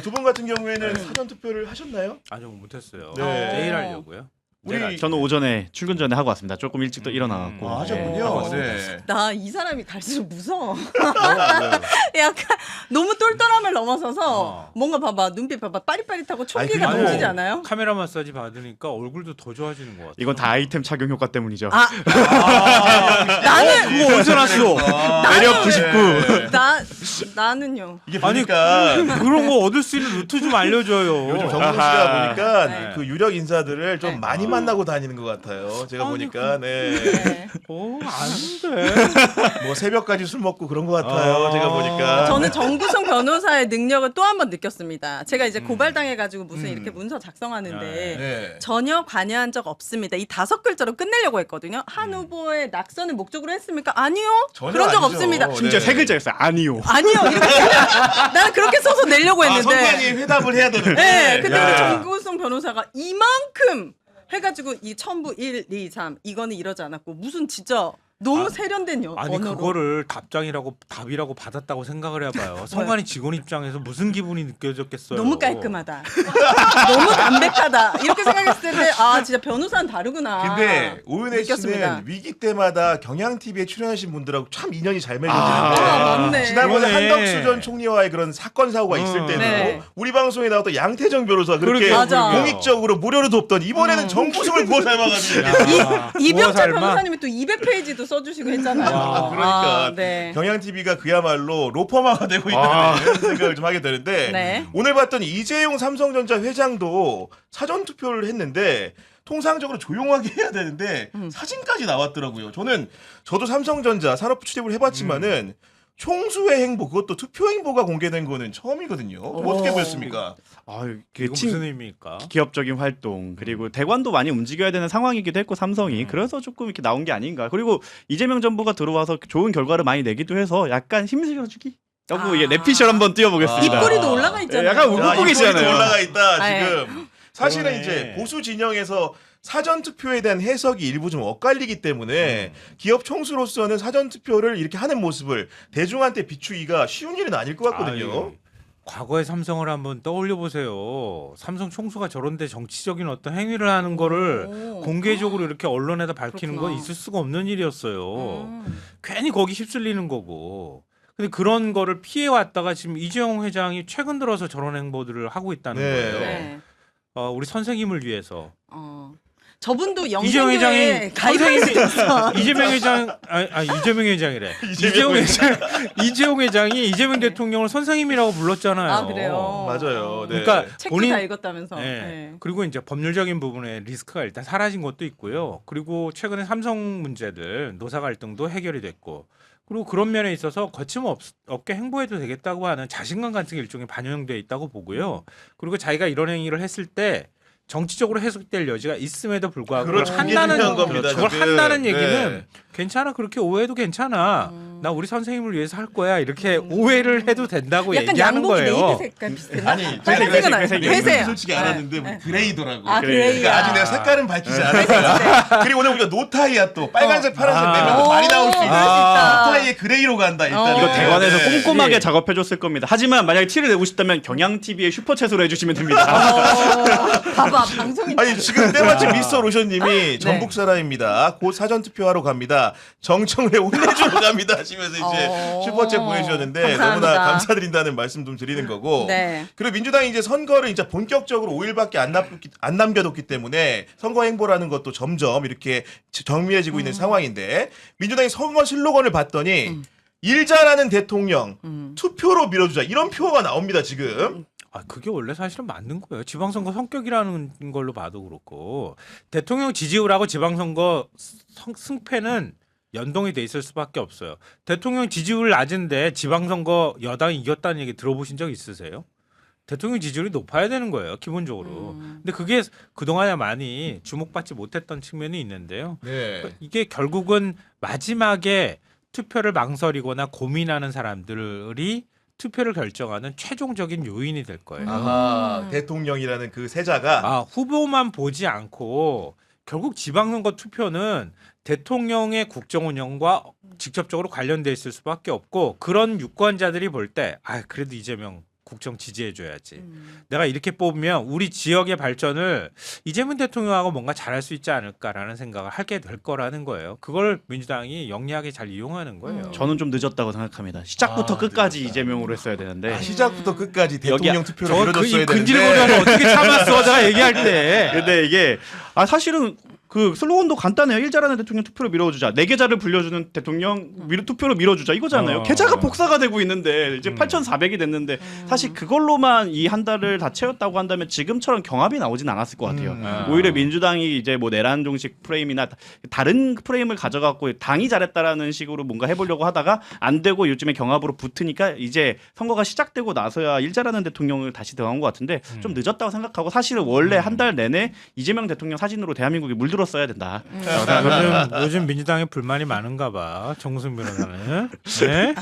두 분 같은 경우에는 사전 투표를 하셨나요? 아니요 못했어요. 네. 내일 하려고요. 저는 오전에 출근 전에 하고 왔습니다. 조금 일찍 또 일어나갖고. 아, 하고 하셨군요. 왔습니다. 네. 나 이 사람이 갈수록 무서워. 약간 너무 똘똘함을 넘어서서 뭔가 봐봐 눈빛 봐봐 빠릿빠릿하고 총기가 그리고 넘치지 않아요? 카메라 마사지 받으니까 얼굴도 더 좋아지는 것 같아요. 이건 다 아이템 착용 효과 때문이죠. 나는 뭐 어디서 났어? 매력 99. 나는요. 이게 아니 보니까 그런 거 얻을 수 있는 루트 좀 알려줘요. 요즘 정동 씨가 아하. 보니까 네. 그 유력 인사들을 좀 많이 만나고 다니는 것 같아요. 제가 아니, 보니까 네. 네. 아닌데. 뭐 새벽까지 술 먹고 그런 것 같아요. 제가 보니까. 저는 정구성 변호사의 능력을 또 한 번 느꼈습니다. 제가 이제 고발당해가지고 무슨 이렇게 문서 작성하는데 네. 전혀 관여한 적 없습니다. 이 5글자로 끝내려고 했거든요. 한 후보의 낙선을 목적으로 했습니까? 아니요. 전혀 그런 적 아니죠. 없습니다. 심지어 네. 3글자였어요. 아니요. 아니요. 이렇게 나는 그렇게 써서 내려고 했는데. 선관위 회답을 해야 되는데. 네, 근데 야. 우리 정구성 변호사가 이만큼 해가지고 이 첨부 1, 2, 3 이거는 이러지 않았고 무슨 진짜 너무 세련된 아니 언어로. 그거를 답이라고 받았다고 생각을 해봐요. 성관이 직원 입장에서 무슨 기분이 느껴졌겠어요. 너무 깔끔하다. 너무 담백하다. 이렇게 생각했을 때 아 진짜 변호사는 다르구나. 근데 오윤혜 느꼈습니다. 씨는 위기 때마다 경향 TV에 출연하신 분들하고 참 인연이 잘 맺어지는데 아, 맞네. 지난번에 그러네. 한덕수 전 총리와의 그런 사건 사고가 있을 때도 네. 우리 방송에 나왔던 양태정 변호사 그렇게 그러게, 맞아. 공익적으로 무료로 돕던 이번에는 정구승을 부어 삶아가지고 야, 이병철 부어 삶아? 변호사님이 또 200페이지도 써주시고 했잖아요. 와, 그러니까 네. 경향 TV가 그야말로 로펌화가 되고 있다는 이런 생각을 좀 하게 되는데 네. 오늘 봤더니 이재용 삼성전자 회장도 사전 투표를 했는데 통상적으로 조용하게 해야 되는데 사진까지 나왔더라고요. 저도 삼성전자 산업 출입을 해봤지만은 총수의 행보 그것도 투표 행보가 공개된 거는 처음이거든요. 좀 어떻게 보셨습니까? 아유, 이거 무슨 의미입니까? 기업적인 활동 그리고 대관도 많이 움직여야 되는 상황이기도 했고 삼성이 그래서 조금 이렇게 나온 게 아닌가. 그리고 이재명 정부가 들어와서 좋은 결과를 많이 내기도 해서 약간 힘 실어주기. 라고 이게 래피셜 한번 띄워보겠습니다. 입꼬리도 올라가 있잖아요. 약간 웃고 야, 입꼬리도 계시잖아요. 올라가 있다 아, 지금. 사실은 그러네. 이제 보수 진영에서 사전 투표에 대한 해석이 일부 좀 엇갈리기 때문에 기업 총수로서는 사전 투표를 이렇게 하는 모습을 대중한테 비추기가 쉬운 일은 아닐 것 같거든요. 아유, 과거의 삼성을 한번 떠올려 보세요. 삼성 총수가 저런데 정치적인 어떤 행위를 하는 거를 오. 공개적으로 이렇게 언론에다 밝히는 건 그렇구나. 있을 수가 없는 일이었어요. 괜히 거기 휩쓸리는 거고. 근데 그런 거를 피해 왔다가 지금 이재용 회장이 최근 들어서 저런 행보들을 하고 있다는 네. 거예요. 네. 우리 선생님을 위해서. 저분도 이재용 영생교에 회장이 가입할 수 있어. 이재명 회장 이재명 회장이래. 이재용 회장이 이재명 대통령을 선생님이라고 불렀잖아요. 아, 그래요? 맞아요. 네. 그러니까 책도 다 읽었다면서. 네. 네. 그리고 이제 법률적인 부분에 리스크가 일단 사라진 것도 있고요. 그리고 최근에 삼성 문제들 노사 갈등도 해결이 됐고. 그리고 그런 면에 있어서 거침없게 행보해도 되겠다고 하는 자신감 같은 게 일종의 반영되어 있다고 보고요. 그리고 자기가 이런 행위를 했을 때 정치적으로 해석될 여지가 있음에도 불구하고 그렇죠. 그게 한다는 중요한 겁니다, 그걸 지금. 한다는 네. 얘기는 괜찮아 그렇게 오해해도 괜찮아 나 우리 선생님을 위해서 할 거야 이렇게 오해를 해도 된다고 약간 얘기하는 양복이 거예요. 네이비 색깔 비슷했나? 아니, 빨간색은 아니에요. 회색, 회색. 솔직히 네. 알았는데 뭐 네. 그레이더라고. 아, 그레이야. 그러니까 아직 내가 색깔은 밝히지 않았어요. 그리고 오늘 우리가 노타이야 또 빨간색, 파란색 내면 또 많이 나올 수 있다. 있다. 노타이에 그레이로 간다 일단. 이거 대관에서 네. 꼼꼼하게 예. 작업해줬을 겁니다. 하지만 만약에 티를 내고 싶다면 경향TV의 슈퍼챗으로 해주시면 됩니다. 봐봐 방송이 아니 지금 때마침 미스터 로션님이 전북 사람입니다. 곧 사전 투표하러 갑니다. 정청래 혼내주러 갑니다 하시면서 이제 슈퍼챗 보내주셨는데 감사합니다. 너무나 감사드린다는 말씀 좀 드리는 거고. 네. 그리고 민주당이 이제 선거를 이제 본격적으로 5일밖에 안 남겨뒀기 때문에 선거 행보라는 것도 점점 이렇게 정밀해지고 있는 상황인데 민주당이 선거 슬로건을 봤더니 일 잘하는 대통령 투표로 밀어주자 이런 표가 나옵니다 지금. 그게 원래 사실은 맞는 거예요. 지방선거 성격이라는 걸로 봐도 그렇고 대통령 지지율하고 지방선거 승패는 연동이 돼 있을 수밖에 없어요. 대통령 지지율 낮은데 지방선거 여당이 이겼다는 얘기 들어보신 적 있으세요? 대통령 지지율이 높아야 되는 거예요, 기본적으로. 근데 그게 그동안에 많이 주목받지 못했던 측면이 있는데요. 네. 이게 결국은 마지막에 투표를 망설이거나 고민하는 사람들이 투표를 결정하는 최종적인 요인이 될 거예요. 아하 대통령이라는 그 세자가 후보만 보지 않고 결국 지방선거 투표는 대통령의 국정 운영과 직접적으로 관련돼 있을 수밖에 없고 그런 유권자들이 볼 때 그래도 이재명 국정 지지해줘야지. 내가 이렇게 뽑으면 우리 지역의 발전을 이재명 대통령하고 뭔가 잘할 수 있지 않을까라는 생각을 하게 될 거라는 거예요. 그걸 민주당이 영리하게 잘 이용하는 거예요. 저는 좀 늦었다고 생각합니다. 시작부터 끝까지 늦었다. 이재명으로 했어야 되는데. 시작부터 끝까지 대통령 투표로 저 밀어줬어야 근질거리는 되는데 어떻게 참았어? 내가 얘기할 때. 근데 이게 사실은 그 슬로건도 간단해요. 일자라는 대통령 투표로 밀어주자. 내 계좌를 불려주는 대통령 투표로 밀어주자 이거잖아요. 계좌가 복사가 되고 있는데 이제 8,400이 됐는데 사실 그걸로만 이 한 달을 다 채웠다고 한다면 지금처럼 경합이 나오진 않았을 것 같아요. 오히려 민주당이 이제 뭐 내란 종식 프레임이나 다른 프레임을 가져갖고 당이 잘했다라는 식으로 뭔가 해보려고 하다가 안 되고 요즘에 경합으로 붙으니까 이제 선거가 시작되고 나서야 일자라는 대통령을 다시 등한 것 같은데 좀 늦었다고 생각하고 사실은 원래 한 달 내내 이재명 대통령 사진으로 대한민국이 물들었어야 된다. 요즘 민주당에 불만이 많은가 봐. 정승 변호사는. 네?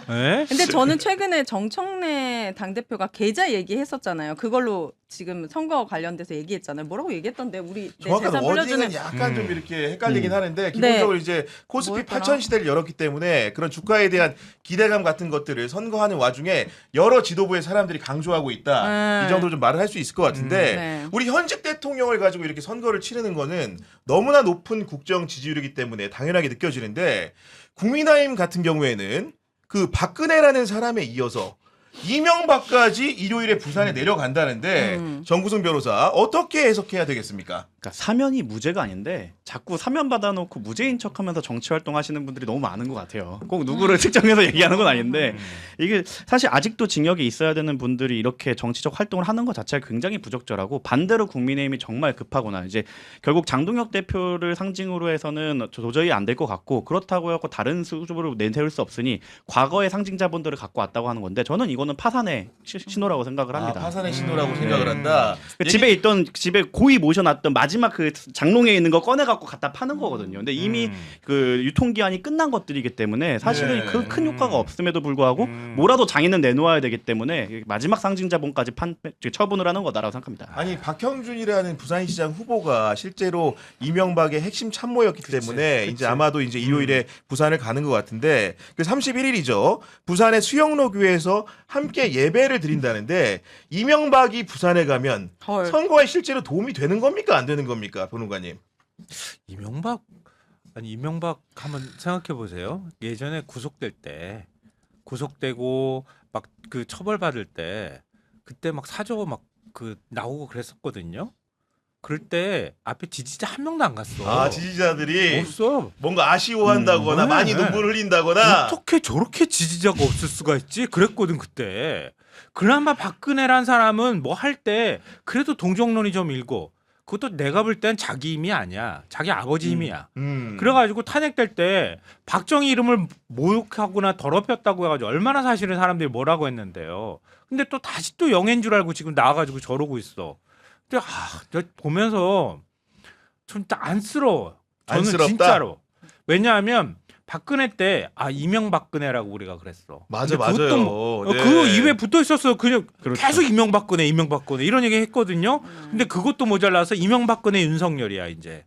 네? 근데 저는 최근에 정청래 당대표가 계좌 얘기했었잖아요. 그걸로 지금 선거 관련돼서 얘기했잖아요. 뭐라고 얘기했던데 우리 내 정확한 재산 워딩은 불려주는 약간 좀 이렇게 헷갈리긴 하는데 기본적으로 이제 코스피 뭐였더라? 8천 시대를 열었기 때문에 그런 주가에 대한 기대감 같은 것들을 선거하는 와중에 여러 지도부의 사람들이 강조하고 있다. 이 정도 좀 말을 할 수 있을 것 같은데 네. 우리 현직 대통령을 가지고 이렇게 선거를 치르는 거는 너무나 높은 국정 지지율이기 때문에 당연하게 느껴지는데 국민의힘 같은 경우에는 그 박근혜라는 사람에 이어서 이명박까지 일요일에 부산에 내려간다는데 정구승 변호사 어떻게 해석해야 되겠습니까? 그러니까 사면이 무죄가 아닌데 자꾸 사면 받아놓고 무죄인 척하면서 정치 활동하시는 분들이 너무 많은 것 같아요. 꼭 누구를 특정해서 얘기하는 건 아닌데 이게 사실 아직도 징역에 있어야 되는 분들이 이렇게 정치적 활동을 하는 것 자체가 굉장히 부적절하고 반대로 국민의힘이 정말 급하거나 이제 결국 장동혁 대표를 상징으로 해서는 도저히 안 될 것 같고 그렇다고 해서 다른 수준으로 내세울 수 없으니 과거의 상징자분들을 갖고 왔다고 하는 건데 저는 이거는 파산의 신호라고 생각을 합니다. 파산의 신호라고 생각을 한다. 집에 고이 모셔놨던 마지막 그 장롱에 있는 거 꺼내갖고 갖다 파는 거거든요. 근데 이미 그 유통기한이 끝난 것들이기 때문에 사실은 네. 그 큰 효과가 없음에도 불구하고 뭐라도 장인은 내놓아야 되기 때문에 마지막 상징자본까지 처분을 하는 거다라고 생각합니다. 아니 박형준이라는 부산시장 후보가 실제로 이명박의 핵심 참모였기 때문에 이제 아마도 이제 일요일에 부산을 가는 것 같은데 그 31일이죠. 부산의 수영로 교회에서 함께 예배를 드린다는데 이명박이 부산에 가면 헐. 선거에 실제로 도움이 되는 겁니까 안 되는 겁니까 변호사님? 이명박 한번 생각해 보세요. 예전에 구속되고 막 그 처벌받을 때 그때 막 사저 막 그 나오고 그랬었거든요. 그럴 때 앞에 지지자 한 명도 안 갔어. 아 지지자들이 없어. 뭔가 아쉬워한다거나 네. 많이 눈물 흘린다거나 어떻게 저렇게 지지자가 없을 수가 있지? 그랬거든 그때. 그나마 박근혜란 사람은 뭐 할 때 그래도 동정론이 좀 일고 그것도 내가 볼 땐 자기 힘이 아니야. 자기 아버지 힘이야. 그래가지고 탄핵될 때 박정희 이름을 모욕하거나 더럽혔다고 해가지고 얼마나 사실은 사람들이 뭐라고 했는데요. 근데 또 다시 또 영예인 줄 알고 지금 나와가지고 저러고 있어. 근데 내가 보면서 좀 안쓰러워. 저는 안쓰럽다? 진짜로. 왜냐하면 박근혜 때 이명박근혜라고 우리가 그랬어. 맞아 근데 그것도 맞아요. 네. 그 입에 붙어 있었어. 그냥 그렇죠. 계속 이명박근혜 이런 얘기 했거든요. 근데 그것도 모자라서 이명박근혜 윤석열이야 이제.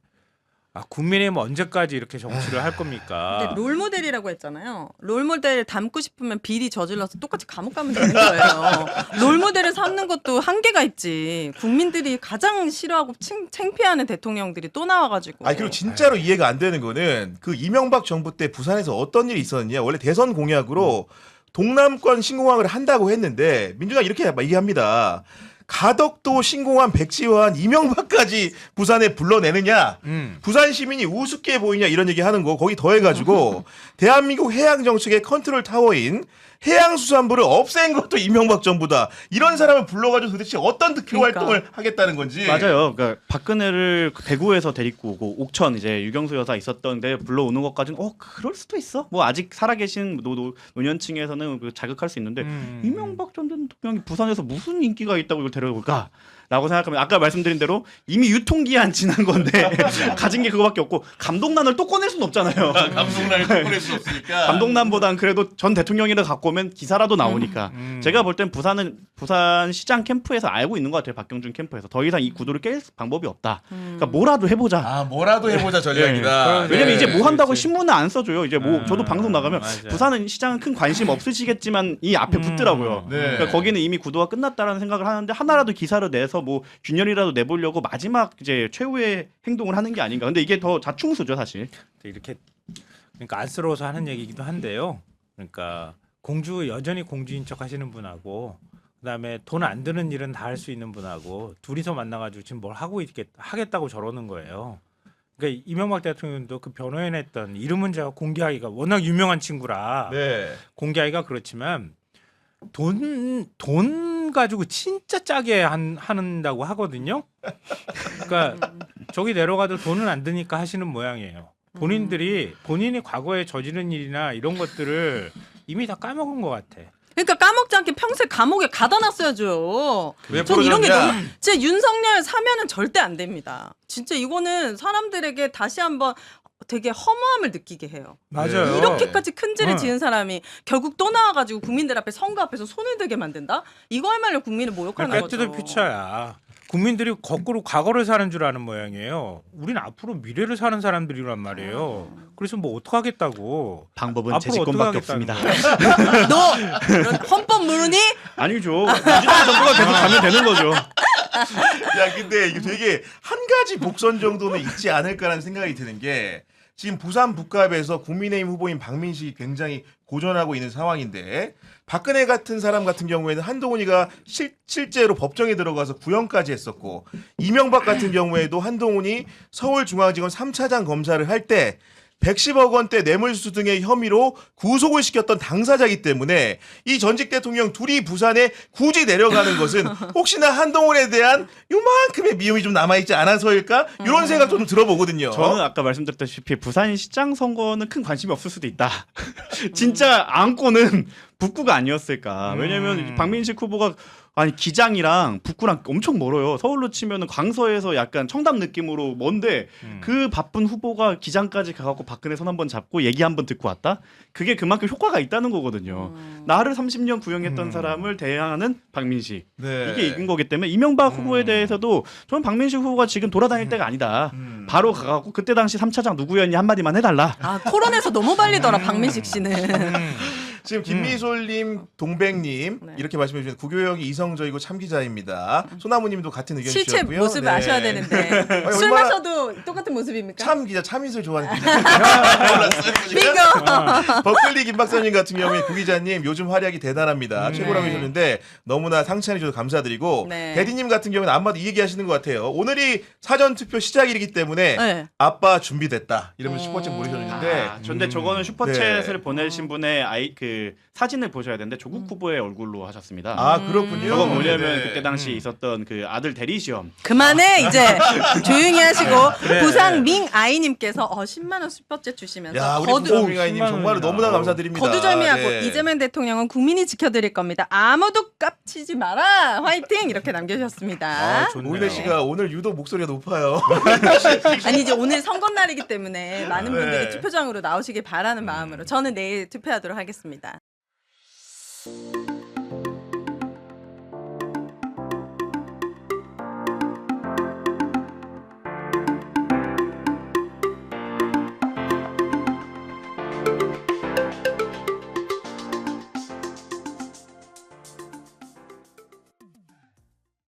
국민의힘 언제까지 이렇게 정치를 할 겁니까? 근데 롤모델이라고 했잖아요. 롤모델 닮고 싶으면 비리 저질러서 똑같이 감옥 가면 되는 거예요. 롤모델을 삼는 것도 한계가 있지. 국민들이 가장 싫어하고 창피하는 대통령들이 또 나와가지고. 그리고 진짜로 이해가 안 되는 거는 그 이명박 정부 때 부산에서 어떤 일이 있었느냐. 원래 대선 공약으로 동남권 신공항을 한다고 했는데 민주당 이렇게 얘기합니다. 가덕도 신공항 백지화한 이명박까지 부산에 불러내느냐. 부산 시민이 우습게 보이냐 이런 얘기 하는 거 거기 더해가지고 대한민국 해양 정책의 컨트롤 타워인 해양수산부를 없앤 것도 이명박 정부다. 이런 사람을 불러가지고 도대체 어떤 득표 그러니까. 활동을 하겠다는 건지. 맞아요. 그러니까 박근혜를 대구에서 데리고 오고 옥천 이제 유경수 여사 있었던데 불러오는 것까지는 그럴 수도 있어. 뭐 아직 살아계신 노년층에서는 자극할 수 있는데 이명박 전 대통령이 부산에서 무슨 인기가 있다고 이걸 데려올까? 라고 생각하면 아까 말씀드린 대로 이미 유통기한 지난 건데 가진 게 그거밖에 없고 감독난을 또 꺼낼 수는 없잖아요. 감독난을 꺼낼 수 없으니까. 감독난보단 그래도 전 대통령이라 갖고 오면 기사라도 나오니까 제가 볼 땐 부산 시장 캠프에서 알고 있는 것 같아요. 박경준 캠프에서 더 이상 이 구도를 깰 방법이 없다. 그러니까 뭐라도 해보자. 아 뭐라도 해보자 전략이다. 네. 왜냐면 이제 뭐 한다고 그렇지. 신문은 안 써줘요. 이제 뭐 저도 방송 나가면 맞아요. 부산은 시장은 큰 관심 없으시겠지만 이 앞에 붙더라고요. 네. 그러니까 거기는 이미 구도가 끝났다라는 생각을 하는데 하나라도 기사를 내서 뭐 균열이라도 내보려고 마지막 이제 최후의 행동을 하는 게 아닌가. 근데 이게 더 자충수죠 사실. 이렇게 그러니까 안쓰러워서 하는 얘기이기도 한데요. 그러니까 여전히 공주인 척 하시는 분하고 그다음에 돈 안 드는 일은 다 할 수 있는 분하고 둘이서 만나가지고 지금 뭘 하겠다고 저러는 거예요. 그러니까 이명박 대통령도 그 변호인 했던 이름은 제가 공개하기가 워낙 유명한 친구라 네. 공개하기가 그렇지만 돈 가지고 진짜 짜게 한다고 하거든요. 그러니까 저기 내려가도 돈은 안 드니까 하시는 모양이에요. 본인이 과거에 저지른 일이나 이런 것들을 이미 다 까먹은 것 같아. 그러니까 까먹지 않게 평생 감옥에 가다 놨어야죠. 왜 전 이런 게 풀어줬냐? 너무 진짜 윤석열 사면은 절대 안 됩니다. 진짜 이거는 사람들에게 다시 한번 되게 허무함을 느끼게 해요. 맞아요. 이렇게까지 큰 죄를 네. 지은 사람이 결국 또 나와가지고 국민들 앞에 선거 앞에서 손을 들게 만든다? 이거야말로 국민을 모욕하는 거죠. 백투더 퓨처야. 국민들이 거꾸로 과거를 사는 줄 아는 모양이에요. 우린 앞으로 미래를 사는 사람들이란 말이에요. 그래서 뭐 어떡하겠다고. 방법은 앞으로 재집권밖에 어떡하겠다는 없습니다. 거야. 너 이런 헌법 모르니? 아니죠. 민주당 정부가 계속 가면 되는 거죠. 야 근데 이게 되게 한 가지 복선 정도는 있지 않을까라는 생각이 드는 게 지금 부산 북갑에서 국민의힘 후보인 박민식이 굉장히 고전하고 있는 상황인데 박근혜 같은 사람 같은 경우에는 한동훈이가 실제로 법정에 들어가서 구형까지 했었고 이명박 같은 경우에도 한동훈이 서울중앙지검 3차장 검사를 할 때 110억 원대 뇌물수수 등의 혐의로 구속을 시켰던 당사자이기 때문에 이 전직 대통령 둘이 부산에 굳이 내려가는 것은 혹시나 한동훈에 대한 요만큼의 미움이 좀 남아있지 않아서일까? 이런 생각도 좀 들어보거든요. 저는 아까 말씀드렸다시피 부산시장 선거는 큰 관심이 없을 수도 있다. 진짜 안고는 북구가 아니었을까. 왜냐면 박민식 후보가 아니 기장이랑 북구랑 엄청 멀어요. 서울로 치면은 광서에서 약간 청담 느낌으로 먼데 그 바쁜 후보가 기장까지 가갖고 박근혜 손 한번 잡고 얘기 한번 듣고 왔다. 그게 그만큼 효과가 있다는 거거든요. 나를 30년 구형했던 사람을 대항하는 박민식. 네. 이게 이긴 거기 때문에 이명박 후보에 대해서도 저는 박민식 후보가 지금 돌아다닐 때가 아니다. 바로 가갖고 그때 당시 3차장 누구였니 한마디만 해달라. 아 토론에서 너무 발리더라 박민식 씨는. 지금 김미솔님, 동백님 네. 이렇게 말씀해 주시는 구교형이 이성적이고 참기자입니다. 소나무님도 같은 의견 실제 주셨고요. 모습을 네. 아셔야 되는데 술 얼마나 마셔도 똑같은 모습입니까? 참 기자, 참이슬 좋아하는 기자. 몰랐어요. 빙고. 버클리 김 박사님 같은 경우에 구 기자님 요즘 활약이 대단합니다. 최고라고 해주셨는데 너무나 상찬해 주셔서 감사드리고 네. 대디님 같은 경우는 아마도 이 얘기하시는 것 같아요. 오늘이 사전 투표 시작일이기 때문에 네. 아빠 준비됐다 이러면서 슈퍼챗 보내셨는데 근데 저거는 슈퍼챗을 네. 보내신 분의 그 사진을 보셔야 되는데 조국 후보의 얼굴로 하셨습니다. 아 그렇군요. 저거 뭐냐면 네네. 그때 당시 있었던 그 아들 대리 시험. 그만해 이제 조용히 하시고 그래. 부상 밍아이님께서 10만 원 슈퍼챗 주시면서 야 우리 거두, 부장님아이님 10만 정말 원이나. 너무나 감사드립니다. 거두절미하고 네. 이재명 대통령은 국민이 지켜드릴 겁니다. 아무도 깝치지 마라. 화이팅 이렇게 남겨주셨습니다. 아, 좋네요. 오이배 씨가 오늘 유독 목소리가 높아요. 아니 이제 오늘 선거 날이기 때문에 많은 분들이 네. 투표장으로 나오시길 바라는 마음으로 저는 내일 투표하도록 하겠습니다.